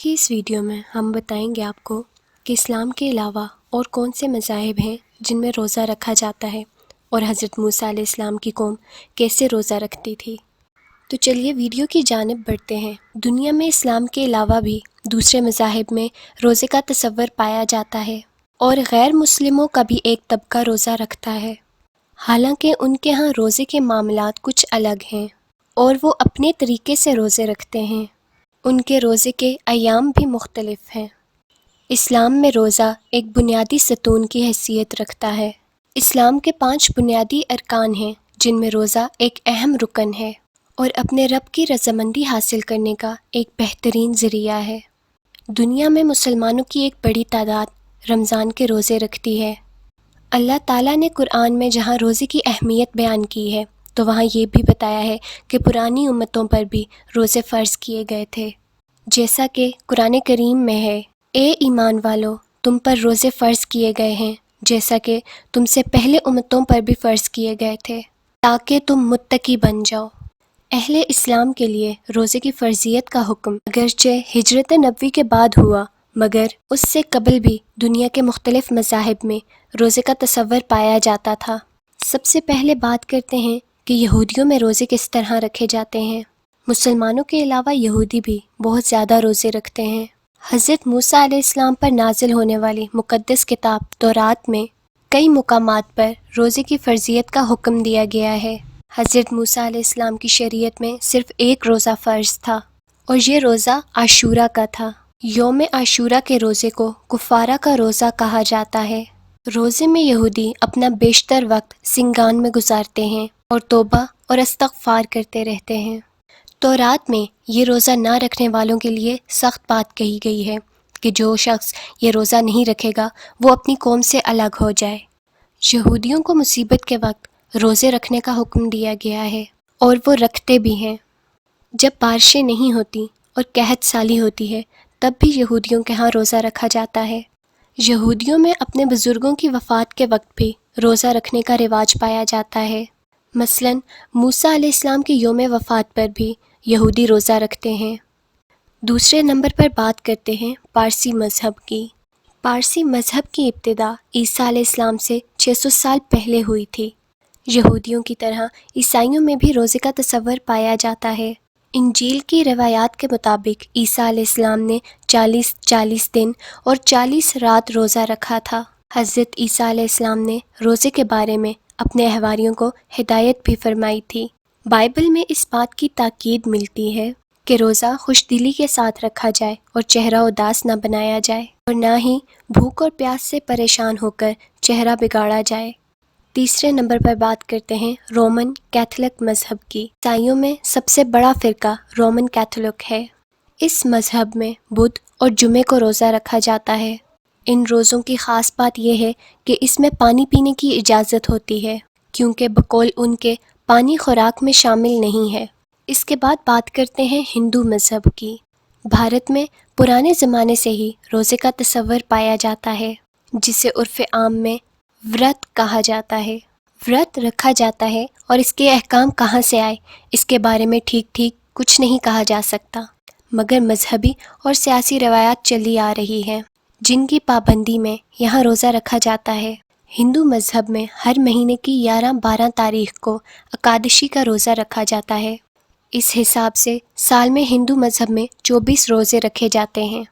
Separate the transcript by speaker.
Speaker 1: کی اس ویڈیو میں ہم بتائیں گے آپ کو کہ اسلام کے علاوہ اور کون سے مذاہب ہیں جن میں روزہ رکھا جاتا ہے اور حضرت موسیٰ علیہ السلام کی قوم کیسے روزہ رکھتی تھی۔ تو چلیے ویڈیو کی جانب بڑھتے ہیں۔ دنیا میں اسلام کے علاوہ بھی دوسرے مذاہب میں روزے کا تصور پایا جاتا ہے اور غیر مسلموں کا بھی ایک طبقہ روزہ رکھتا ہے، حالانکہ ان کے ہاں روزے کے معاملات کچھ الگ ہیں اور وہ اپنے طریقے سے روزے رکھتے ہیں۔ ان کے روزے کے ایام بھی مختلف ہیں۔ اسلام میں روزہ ایک بنیادی ستون کی حیثیت رکھتا ہے۔ اسلام کے 5 بنیادی ارکان ہیں جن میں روزہ ایک اہم رکن ہے اور اپنے رب کی رضامندی حاصل کرنے کا ایک بہترین ذریعہ ہے۔ دنیا میں مسلمانوں کی ایک بڑی تعداد رمضان کے روزے رکھتی ہے۔ اللہ تعالیٰ نے قرآن میں جہاں روزے کی اہمیت بیان کی ہے تو وہاں یہ بھی بتایا ہے کہ پرانی امتوں پر بھی روزے فرض کیے گئے تھے، جیسا کہ قرآن کریم میں ہے، اے ایمان والو تم پر روزے فرض کیے گئے ہیں جیسا کہ تم سے پہلے امتوں پر بھی فرض کیے گئے تھے تاکہ تم متقی بن جاؤ۔ اہل اسلام کے لیے روزے کی فرضیت کا حکم اگرچہ ہجرت نبوی کے بعد ہوا مگر اس سے قبل بھی دنیا کے مختلف مذاہب میں روزے کا تصور پایا جاتا تھا۔ سب سے پہلے بات کرتے ہیں کہ یہودیوں میں روزے کس طرح رکھے جاتے ہیں۔ مسلمانوں کے علاوہ یہودی بھی بہت زیادہ روزے رکھتے ہیں۔ حضرت موسیٰ علیہ السلام پر نازل ہونے والی مقدس کتاب تورات میں کئی مقامات پر روزے کی فرضیت کا حکم دیا گیا ہے۔ حضرت موسیٰ علیہ السلام کی شریعت میں صرف ایک روزہ فرض تھا اور یہ روزہ عاشورہ کا تھا۔ یوم عاشورہ کے روزے کو کفارہ کا روزہ کہا جاتا ہے۔ روزے میں یہودی اپنا بیشتر وقت سنگان میں گزارتے ہیں اور توبہ اور استغفار کرتے رہتے ہیں۔ تورات میں یہ روزہ نہ رکھنے والوں کے لیے سخت بات کہی گئی ہے کہ جو شخص یہ روزہ نہیں رکھے گا وہ اپنی قوم سے الگ ہو جائے۔ یہودیوں کو مصیبت کے وقت روزے رکھنے کا حکم دیا گیا ہے اور وہ رکھتے بھی ہیں۔ جب بارشیں نہیں ہوتی اور قحط سالی ہوتی ہے تب بھی یہودیوں کے ہاں روزہ رکھا جاتا ہے۔ یہودیوں میں اپنے بزرگوں کی وفات کے وقت بھی روزہ رکھنے کا رواج پایا جاتا ہے۔ مثلاً موسیٰ علیہ السلام کی یوم وفات پر بھی یہودی روزہ رکھتے ہیں۔ دوسرے نمبر پر بات کرتے ہیں پارسی مذہب کی۔ پارسی مذہب کی ابتدا عیسیٰ علیہ السلام سے 600 سال پہلے ہوئی تھی۔ یہودیوں کی طرح عیسائیوں میں بھی روزے کا تصور پایا جاتا ہے۔ انجیل کی روایات کے مطابق عیسیٰ علیہ السلام نے 40 دن اور 40 رات روزہ رکھا تھا۔ حضرت عیسیٰ علیہ السلام نے روزے کے بارے میں اپنے احواریوں کو ہدایت بھی فرمائی تھی۔ بائبل میں اس بات کی تاکید ملتی ہے کہ روزہ خوش دلی کے ساتھ رکھا جائے اور چہرہ اداس نہ بنایا جائے اور نہ ہی بھوک اور پیاس سے پریشان ہو کر چہرہ بگاڑا جائے۔ تیسرے نمبر پر بات کرتے ہیں رومن کیتھولک مذہب کی۔ عیسائیوں میں سب سے بڑا فرقہ رومن کیتھولک ہے۔ اس مذہب میں بدھ اور جمعے کو روزہ رکھا جاتا ہے۔ ان روزوں کی خاص بات یہ ہے کہ اس میں پانی پینے کی اجازت ہوتی ہے کیونکہ بقول ان کے پانی خوراک میں شامل نہیں ہے۔ اس کے بعد بات کرتے ہیں ہندو مذہب کی۔ بھارت میں پرانے زمانے سے ہی روزے کا تصور پایا جاتا ہے جسے عرف عام میں ورت کہا جاتا ہے۔ ورت رکھا جاتا ہے اور اس کے احکام کہاں سے آئے اس کے بارے میں ٹھیک کچھ نہیں کہا جا سکتا، مگر مذہبی اور سیاسی روایات چلی آ رہی ہیں جن کی پابندی میں یہاں روزہ رکھا جاتا ہے۔ ہندو مذہب میں ہر مہینے کی 11-12 تاریخ کو اکادشی کا روزہ رکھا جاتا ہے۔ اس حساب سے سال میں ہندو مذہب میں 24 روزے رکھے جاتے ہیں۔